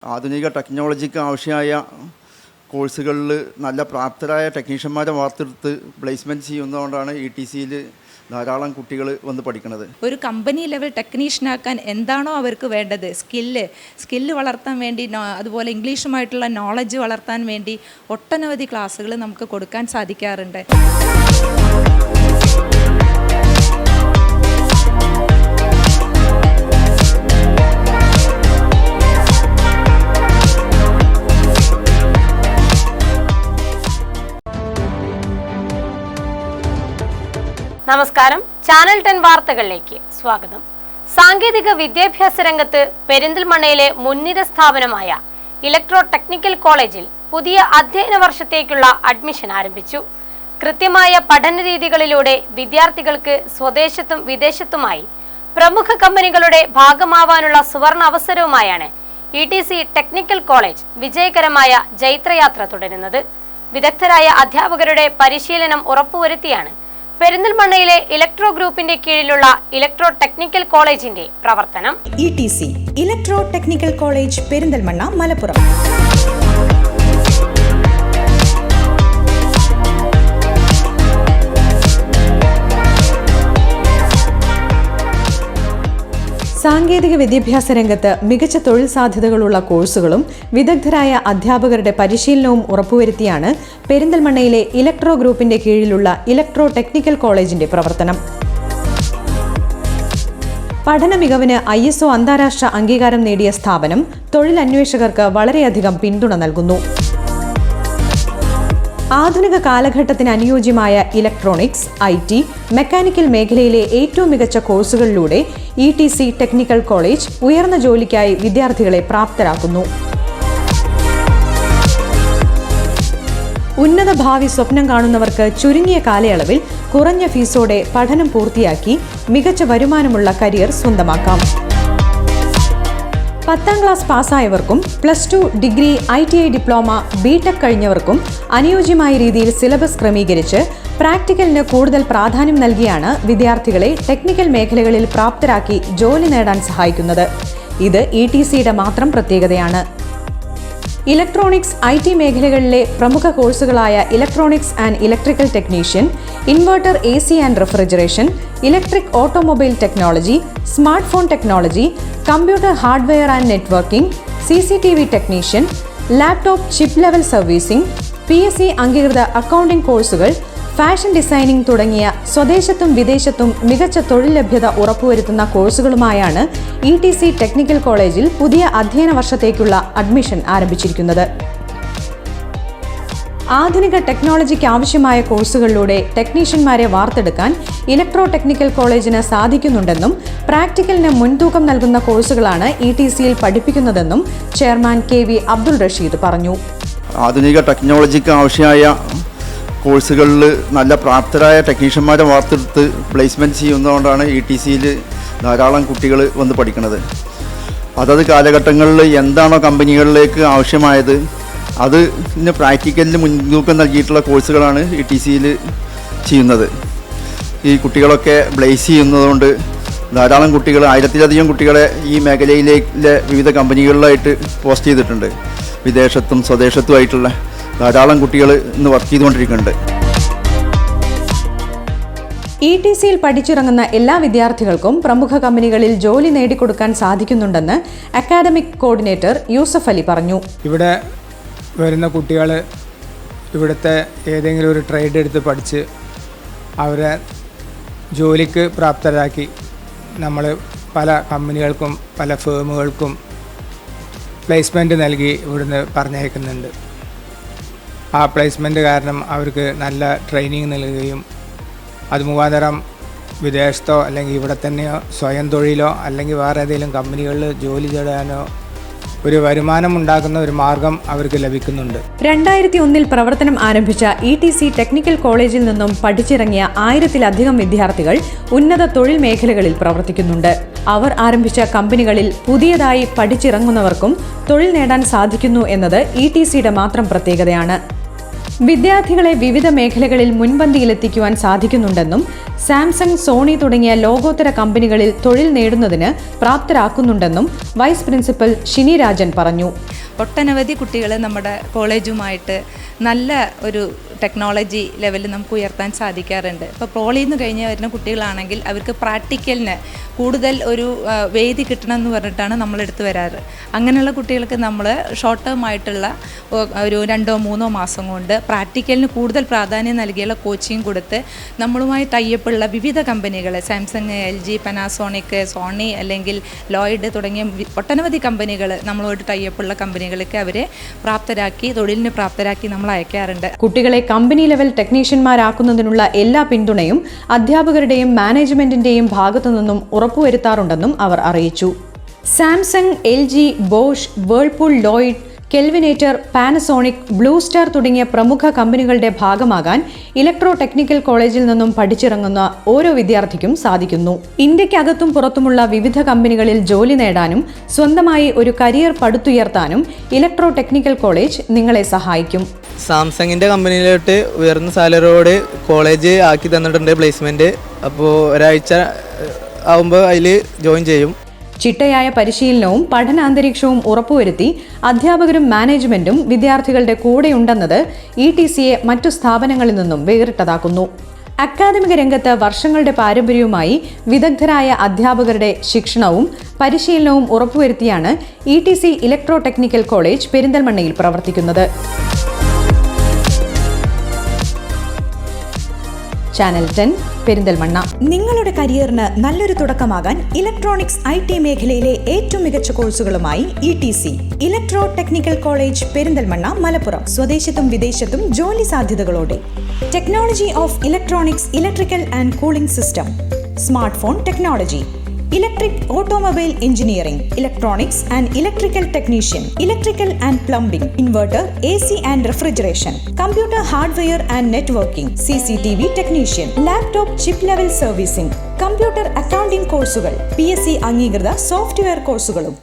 ആധുനിക ടെക്നോളജിക്ക് ആവശ്യമായ കോഴ്സുകളിൽ നല്ല പ്രാപ്തരായ ടെക്നീഷ്യന്മാരെ വാർത്തെടുത്ത് പ്ലേസ്മെൻറ്റ് ചെയ്യുന്നതുകൊണ്ടാണ് ETCയിൽ ധാരാളം കുട്ടികൾ വന്ന് പഠിക്കുന്നത്. ഒരു കമ്പനി ലെവൽ ടെക്നീഷ്യനാക്കാൻ എന്താണോ അവർക്ക് വേണ്ടത്, സ്കില്ല് വളർത്താൻ വേണ്ടി, അതുപോലെ ഇംഗ്ലീഷുമായിട്ടുള്ള നോളജ് വളർത്താൻ വേണ്ടി ഒട്ടനവധി ക്ലാസ്സുകൾ നമുക്ക് കൊടുക്കാൻ സാധിക്കാറുണ്ട്. നമസ്കാരം, ചാനൽ 10 വാർത്തകളിലേക്ക് സ്വാഗതം. സാങ്കേതിക വിദ്യാഭ്യാസ രംഗത്ത് പെരിന്തൽമണ്ണയിലെ മുൻനിര സ്ഥാപനമായ ഇലക്ട്രോ ടെക്നിക്കൽ കോളേജിൽ പുതിയ അധ്യയന വർഷത്തേക്കുള്ള അഡ്മിഷൻ ആരംഭിച്ചു. കൃത്യമായ പഠന രീതികളിലൂടെ വിദ്യാർത്ഥികൾക്ക് സ്വദേശത്തും വിദേശത്തുമായി പ്രമുഖ കമ്പനികളുടെ ഭാഗമാവാനുള്ള സുവർണ അവസരവുമായാണ് ETC ടെക്നിക്കൽ കോളേജ് വിജയകരമായ ജൈത്രയാത്ര തുടരുന്നത്. വിദഗ്ധരായ അധ്യാപകരുടെ പരിശീലനം ഉറപ്പുവരുത്തിയാണ് പെരിന്തൽമണ്ണയിലെ ഇലക്ട്രോ ഗ്രൂപ്പിന്റെ കീഴിലുള്ള ഇലക്ട്രോ ടെക്നിക്കൽ കോളേജിന്റെ പ്രവർത്തനം. ETC electro technical college Perinthalmanna, Malappuram. സാങ്കേതിക വിദ്യാഭ്യാസ രംഗത്ത് മികച്ച തൊഴിൽ സാധ്യതകളുള്ള കോഴ്സുകളും വിദഗ്ധരായ അധ്യാപകരുടെ പരിശീലനവും ഉറപ്പുവരുത്തിയാണ് പെരിന്തൽമണ്ണയിലെ ഇലക്ട്രോ ഗ്രൂപ്പിന്റെ കീഴിലുള്ള ഇലക്ട്രോ ടെക്നിക്കൽ കോളേജിന്റെ പ്രവർത്തനം. പഠന മികവിന് ISO അന്താരാഷ്ട്ര അംഗീകാരം നേടിയ സ്ഥാപനം തൊഴിലന്വേഷകർക്ക് വളരെയധികം പിന്തുണ നൽകുന്നു. ആധുനിക കാലഘട്ടത്തിന് അനുയോജ്യമായ ഇലക്ട്രോണിക്സ്, IT, മെക്കാനിക്കൽ മേഖലയിലെ ഏറ്റവും മികച്ച കോഴ്സുകളിലൂടെ ETC ടെക്നിക്കൽ കോളേജ് ഉയർന്ന ജോലിക്കായി വിദ്യാർത്ഥികളെ പ്രാപ്തരാക്കുന്നു. ഉന്നത ഭാവി സ്വപ്നം കാണുന്നവർക്ക് ചുരുങ്ങിയ കാലയളവിൽ കുറഞ്ഞ ഫീസോടെ പഠനം പൂർത്തിയാക്കി മികച്ച വരുമാനമുള്ള കരിയർ സ്വന്തമാക്കാം. 10ാം ക്ലാസ് പാസ്സായവർക്കും +2 ഡിഗ്രി, ITI ഡിപ്ലോമ, BTech കഴിഞ്ഞവർക്കും അനുയോജ്യമായ രീതിയിൽ സിലബസ് ക്രമീകരിച്ച് പ്രാക്ടിക്കലിന് കൂടുതൽ പ്രാധാന്യം നൽകിയാണ് വിദ്യാർത്ഥികളെ ടെക്നിക്കൽ മേഖലകളിൽ പ്രാപ്തരാക്കി ജോലി നേടാൻ സഹായിക്കുന്നത്. ഇത് ETCയുടെ മാത്രം പ്രത്യേകതയാണ്. ഇലക്ട്രോണിക്സ്, IT മേഖലകളിലെ പ്രമുഖ കോഴ്സുകളായ electronics and electrical technician, inverter, AC and refrigeration, electric automobile technology, smart phone technology, computer hardware and networking, CCTV technician, laptop chip level servicing, PSC അംഗീകൃത അക്കൗണ്ടിംഗ് കോഴ്സുകൾ, ഫാഷൻ ഡിസൈനിംഗ് തുടങ്ങിയ സ്വദേശത്തും വിദേശത്തും മികച്ച തൊഴിൽ ലഭ്യത ഉറപ്പുവരുത്തുന്ന കോഴ്സുകളുമായാണ് ETC ടെക്നിക്കൽ കോളേജിൽ പുതിയ അധ്യയന വർഷത്തേക്കുള്ള അഡ്മിഷൻ ആരംഭിച്ചിരിക്കുന്നത്. ആധുനിക ടെക്നോളജിക്ക് ആവശ്യമായ കോഴ്സുകളിലൂടെ ടെക്നീഷ്യന്മാരെ വാർത്തെടുക്കാൻ ഇലക്ട്രോ ടെക്നിക്കൽ കോളേജിന് സാധിക്കുന്നുണ്ടെന്നും പ്രാക്ടിക്കലിന് മുൻതൂക്കം നൽകുന്ന കോഴ്സുകളാണ് ETCയിൽ പഠിപ്പിക്കുന്നതെന്നും ചെയർമാൻ KV അബ്ദുൾ റഷീദ് പറഞ്ഞു. ആധുനിക ടെക്നോളജിക്ക് ആവശ്യമായ കോഴ്സുകളിൽ നല്ല പ്രാപ്തരായ ടെക്നീഷ്യന്മാരെ വാർത്തെടുത്ത് പ്ലേസ്മെൻറ്റ് ചെയ്യുന്നതുകൊണ്ടാണ് ETCയിൽ ധാരാളം കുട്ടികൾ വന്ന് പഠിക്കുന്നത്. അതത് കാലഘട്ടങ്ങളിൽ എന്താണോ കമ്പനികളിലേക്ക് ആവശ്യമായത് അത് പിന്നെ പ്രാക്ടിക്കലിന് മുൻതൂക്കം നൽകിയിട്ടുള്ള കോഴ്സുകളാണ് ETCയിൽ ചെയ്യുന്നത്. ഈ കുട്ടികളൊക്കെ ബ്ലേസ് ചെയ്യുന്നതുകൊണ്ട് ധാരാളം കുട്ടികൾ, 1000-ലധികം കുട്ടികളെ ഈ മേഖലയിലെ വിവിധ കമ്പനികളിലായിട്ട് പോസ്റ്റ് ചെയ്തിട്ടുണ്ട്. വിദേശത്തും സ്വദേശത്തുമായിട്ടുള്ള ധാരാളം കുട്ടികൾ ഇന്ന് വർക്ക് ചെയ്തുകൊണ്ടിരിക്കുന്നുണ്ട്. ETCയിൽ പഠിച്ചിറങ്ങുന്ന എല്ലാ വിദ്യാർത്ഥികൾക്കും പ്രമുഖ കമ്പനികളിൽ ജോലി നേടിക്കൊടുക്കാൻ സാധിക്കുന്നുണ്ടെന്ന് അക്കാദമിക് കോർഡിനേറ്റർ യൂസഫ് അലി പറഞ്ഞു. ഇവിടെ വരുന്ന കുട്ടികൾ ഇവിടുത്തെ ഏതെങ്കിലും ഒരു ട്രേഡ് എടുത്ത് പഠിച്ച് അവരെ ജോലിക്ക് പ്രാപ്തരാക്കി നമ്മൾ പല കമ്പനികൾക്കും പല ഫേമുകൾക്കും പ്ലേസ്മെൻറ്റ് നൽകി ഇവിടുന്ന് പറഞ്ഞയക്കുന്നുണ്ട്. ആ പ്ലേസ്മെൻറ്റ് കാരണം അവർക്ക് നല്ല ട്രെയിനിങ് നൽകുകയും അത് മുഖാന്തരം വിദേശത്തോ അല്ലെങ്കിൽ ഇവിടെ തന്നെയോ സ്വയം തൊഴിലോ അല്ലെങ്കിൽ വേറെ ഏതെങ്കിലും കമ്പനികളിൽ ജോലി ചെയ്യാനോ ഒരു വരുമാനം ഉണ്ടാക്കുന്ന ഒരു മാർഗം അവർക്ക് ലഭിക്കുന്നുണ്ട്. 2001 പ്രവർത്തനം ആരംഭിച്ച ETC ടെക്നിക്കൽ കോളേജിൽ നിന്നും പഠിച്ചിറങ്ങിയ 1000-ലധികം വിദ്യാർത്ഥികൾ ഉന്നത തൊഴിൽ മേഖലകളിൽ പ്രവർത്തിക്കുന്നുണ്ട്. അവർ ആരംഭിച്ച കമ്പനികളിൽ പുതിയതായി പഠിച്ചിറങ്ങുന്നവർക്കും തൊഴിൽ നേടാൻ സാധിക്കുന്നു എന്നത് ETCയുടെ മാത്രം പ്രത്യേകതയാണ്. വിദ്യാർത്ഥികളെ വിവിധ മേഖലകളിൽ മുൻപന്തിയിലെത്തിക്കുവാൻ സാധിക്കുന്നുണ്ടെന്നും സാംസങ്, സോണി തുടങ്ങിയ ലോകോത്തര കമ്പനികളിൽ തൊഴിൽ നേടുന്നതിന് പ്രാപ്തരാക്കുന്നുണ്ടെന്നും വൈസ് പ്രിൻസിപ്പൽ ഷിനി രാജൻ പറഞ്ഞു. ഒട്ടനവധി കുട്ടികൾ നമ്മുടെ കോളേജുമായിട്ട് നല്ല ഒരു ടെക്നോളജി ലെവലിൽ നമുക്ക് ഉയർത്താൻ സാധിക്കാറുണ്ട്. ഇപ്പോൾ പ്രോളിയിൽ നിന്ന് കഴിഞ്ഞ് വരുന്ന കുട്ടികളാണെങ്കിൽ അവർക്ക് പ്രാക്ടിക്കലിന് കൂടുതൽ ഒരു വേദി കിട്ടണമെന്ന് പറഞ്ഞിട്ടാണ് നമ്മളെടുത്ത് വരാറ്. അങ്ങനെയുള്ള കുട്ടികൾക്ക് നമ്മൾ ഷോർട്ട് ടേം ആയിട്ടുള്ള ഒരു 2-3 മാസം കൊണ്ട് പ്രാക്ടിക്കലിന് കൂടുതൽ പ്രാധാന്യം നൽകിയുള്ള കോച്ചിങ് കൊടുത്ത് നമ്മളുമായി ടൈപ്പുള്ള വിവിധ കമ്പനികൾ, സാംസങ്, LG, പാനാസോണിക്, സോണി അല്ലെങ്കിൽ ലോയിഡ് തുടങ്ങിയ ഒട്ടനവധി കമ്പനികൾ, നമ്മളോട് ടൈപ്പുള്ള കമ്പനികൾക്ക് അവരെ പ്രാപ്തരാക്കി, തൊഴിലിന് പ്രാപ്തരാക്കി നമ്മൾ അയക്കാറുണ്ട്. കുട്ടികളെ കമ്പനി ലെവൽ ടെക്നീഷ്യന്മാരാക്കുന്നതിനുള്ള എല്ലാ പിന്തുണയും അധ്യാപകരുടെയും മാനേജ്മെന്റിന്റെയും ഭാഗത്തു നിന്നും ഉറപ്പുവരുത്താറുണ്ടെന്നും അവർ അറിയിച്ചു. Samsung, LG, Bosch, Whirlpool, Lloyd, Kelvinator, Panasonic, blue star തുടങ്ങിയ പ്രമുഖ കമ്പനികളുടെ ഭാഗമാകാൻ ഇലക്ട്രോ ടെക്നിക്കൽ കോളേജിൽ നിന്നും പഠിച്ചിറങ്ങുന്ന ഓരോ വിദ്യാർത്ഥിക്കും സാധിക്കുന്നു. ഇന്ത്യക്കകത്തും പുറത്തുമുള്ള വിവിധ കമ്പനികളിൽ ജോലി നേടാനും സ്വന്തമായി ഒരു കരിയർ പടുത്തുയർത്താനും ഇലക്ട്രോ ടെക്നിക്കൽ കോളേജ് നിങ്ങളെ സഹായിക്കും. സാംസങ്ങിൻ്റെ കമ്പനിയിലോട്ട് ഉയർന്ന സാലറിയോട് കോളേജ് ആക്കി തന്നിട്ടുണ്ട് പ്ലേസ്മെൻറ്റ്. അപ്പോൾ ഒരാഴ്ച ആകുമ്പോൾ അതിൽ ജോയിൻ ചെയ്യും. ചിട്ടയായ പരിശീലനവും പഠനാന്തരീക്ഷവും ഉറപ്പുവരുത്തി അധ്യാപകരും മാനേജ്മെന്റും വിദ്യാർത്ഥികളുടെ കൂടെയുണ്ടെന്നത് ETCയെ മറ്റു സ്ഥാപനങ്ങളിൽ നിന്നും വേറിട്ടതാക്കുന്നു. അക്കാദമിക രംഗത്ത് വർഷങ്ങളുടെ പാരമ്പര്യവുമായി വിദഗ്ധരായ അധ്യാപകരുടെ ശിക്ഷണവും പരിശീലനവും ഉറപ്പുവരുത്തിയാണ് ETC ഇലക്ട്രോ ടെക്നിക്കൽ കോളേജ് പെരിന്തൽമണ്ണയിൽ പ്രവർത്തിക്കുന്നത്. ചാനൽ 10 പെരിന്തൽമണ്ണ. നിങ്ങളുടെ കരിയറിന് നല്ലൊരു തുടക്കമാകാൻ ഇലക്ട്രോണിക്സ് IT മേഖലയിലെ ഏറ്റവും മികച്ച കോഴ്സുകളുമായി ETC electro technical college Perinthalmanna, Malappuram. സ്വദേശത്തും വിദേശത്തും ജോലി സാധ്യതകളോടെ. Technology of electronics, electrical and cooling system, smart phone technology, electric automobile engineering, electronics and electrical technician, electrical and plumbing, inverter, AC and refrigeration, computer hardware and networking, CCTV technician, laptop chip level servicing, computer accounting കോഴ്സുകൾ, PSC അംഗീകൃത software കോഴ്സുകളും.